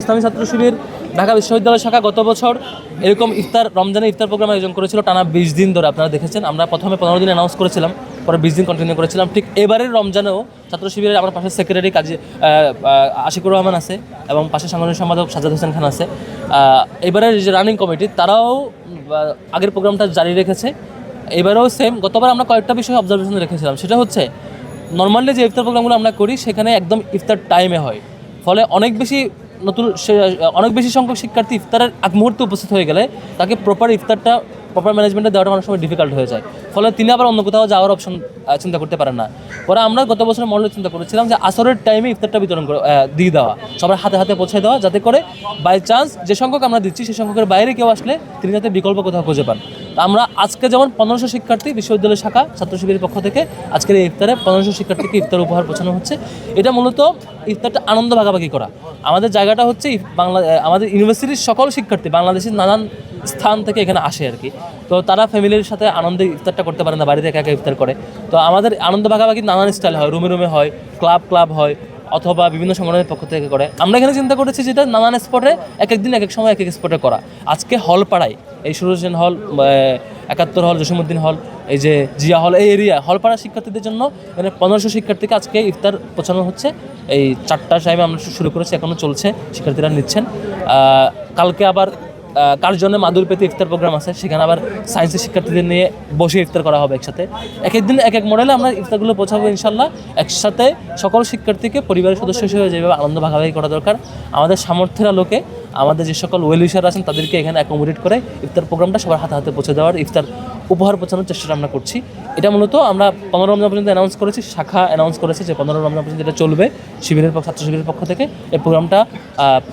ইসলামী ছাত্র শিবির ঢাকা বিশ্ববিদ্যালয় শাখা গত বছর এরকম রমজানের ইফতার প্রোগ্রাম আয়োজন করেছিল টানা 20 দিন ধরে। আপনারা দেখেছেন, আমরা প্রথমে 15 দিন অ্যানাউন্স করেছিলাম, পরে 20 দিন কন্টিনিউ করেছিলাম। ঠিক এবারের রমজানেও ছাত্র শিবিরের আমার পাশে সেক্রেটারি কাজী আশিকুর রহমান আছে এবং পাশে সাংগঠনিক সম্পাদক সাজ্জাদ হোসেন খান আছে। এবারের যে রানিং কমিটি তারাও আগের প্রোগ্রামটা জারি রেখেছে। এবারেও সেম, গতবার আমরা কয়েকটা বিষয় অবজারভেশন রেখেছিলাম। সেটা হচ্ছে নর্মালি যে ইফতার প্রোগ্রামগুলো আমরা করি সেখানে একদম ইফতার টাইমে হয়, ফলে অনেক বেশি সংখ্যক শিক্ষার্থী ইফতারের আগ মুহূর্তে উপস্থিত হয়ে গেলে তাকে প্রপার ম্যানেজমেন্টে দেওয়াটা অনেক সময় ডিফিকাল্ট হয়ে যায়, ফলে তিনি আবার অন্য কোথাও যাওয়ার অপশন চিন্তা করতে পারেন না। পরে আমরা গত বছর মডেল চিন্তা করেছিলাম যে আসরের টাইমে ইফতারটা বিতরণ করে দিয়ে দেওয়া, সবার হাতে হাতে পৌঁছে দেওয়া, যাতে করে বাই চান্স যে সংখ্যক আমরা দিচ্ছি সেই সংখ্যকের বাইরে কেউ আসলে তিনি যাতে বিকল্প কোথাও খুঁজে পান। আমরা আজকে যেমন 1500 শিক্ষার্থী বিশ্ববিদ্যালয় শাখা ছাত্র শিবিরের পক্ষ থেকে আজকের এই ইফতারে 1500 শিক্ষার্থীকে ইফতার উপহার পৌঁছানো হচ্ছে। এটা মূলত ইফতারটা আনন্দ ভাগাভাগি করা। আমাদের জায়গাটা হচ্ছে আমাদের ইউনিভার্সিটির সকল শিক্ষার্থী বাংলাদেশের নানান স্থান থেকে এখানে আসে আর কি। তো তারা ফ্যামিলির সাথে আনন্দে ইফতারটা করতে পারে না, বাড়িতে একা একা ইফতার করে। তো আমাদের আনন্দ ভাগাভাগি নানান স্টাইল হয়, রুমে রুমে হয়, ক্লাব হয়, অথবা বিভিন্ন সংগঠনের পক্ষ থেকে করে। আমরা এখানে চিন্তা করেছি যেটা নানান স্পটে এক এক দিন এক এক সময় এক এক স্পটে করা। আজকে হল পাড়ায় এই সুরজেন হল, 71 হল, জসিমউদ্দিন হল, এই যে জিয়া হল, এই এরিয়া হলপাড়া শিক্ষার্থীদের জন্য মানে 1500 শিক্ষার্থীকে আজকে ইফতার পৌঁছানো হচ্ছে। এই 4টার টাইমে আমরা শুরু করেছি, এখনও চলছে, শিক্ষার্থীরা নিচ্ছেন। কালকে আবার কার্জনে মাদুরপেতে ইফতার প্রোগ্রাম আছে, সেখানে আবার সায়েন্সের শিক্ষার্থীদের নিয়ে বসে ইফতার করা হবে একসাথে। এক এক দিন এক এক মডেলে আমরা ইফতারগুলো পৌঁছাবো ইনশাল্লাহ। একসাথে সকল শিক্ষার্থীকে পরিবারের সদস্য হিসেবে যেভাবে আনন্দ ভাগাভাগি করা দরকার, আমাদের সামর্থ্যের আলোকে আমাদের যে সকল ওয়েল উইশার আছেন তাদেরকে এখানে অ্যাকোমোডেট করে ইফতার প্রোগ্রামটা সবার হাতে হাতে পৌঁছে দেওয়ার, ইফতার উপহার পৌঁছানোর চেষ্টাটা আমরা করছি। এটা মূলত আমরা 15 রমজান পর্যন্ত অ্যানাউন্স করেছি, শাখা অ্যানাউন্স করেছে যে 15 রমজান পর্যন্ত এটা চলবে ছাত্র শিবিরের পক্ষ থেকে। এই প্রোগ্রামটা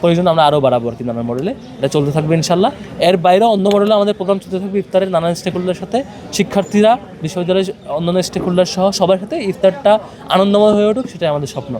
প্রয়োজন আমরা আরও বাড়াবো আর কি, নানান মডেলে এটা চলতে থাকবে ইনশাল্লাহ। এর বাইরেও অন্য মডেলে আমাদের প্রোগ্রাম চলতে থাকবে ইফতারের নানান স্টেক হোল্ডারের সাথে, শিক্ষার্থীরা, বিশ্ববিদ্যালয়ের অন্যান্য স্টেক হোল্ডার সহ সবার সাথে ইফতারটা আনন্দময় হয়ে উঠুক, সেটাই আমাদের স্বপ্ন।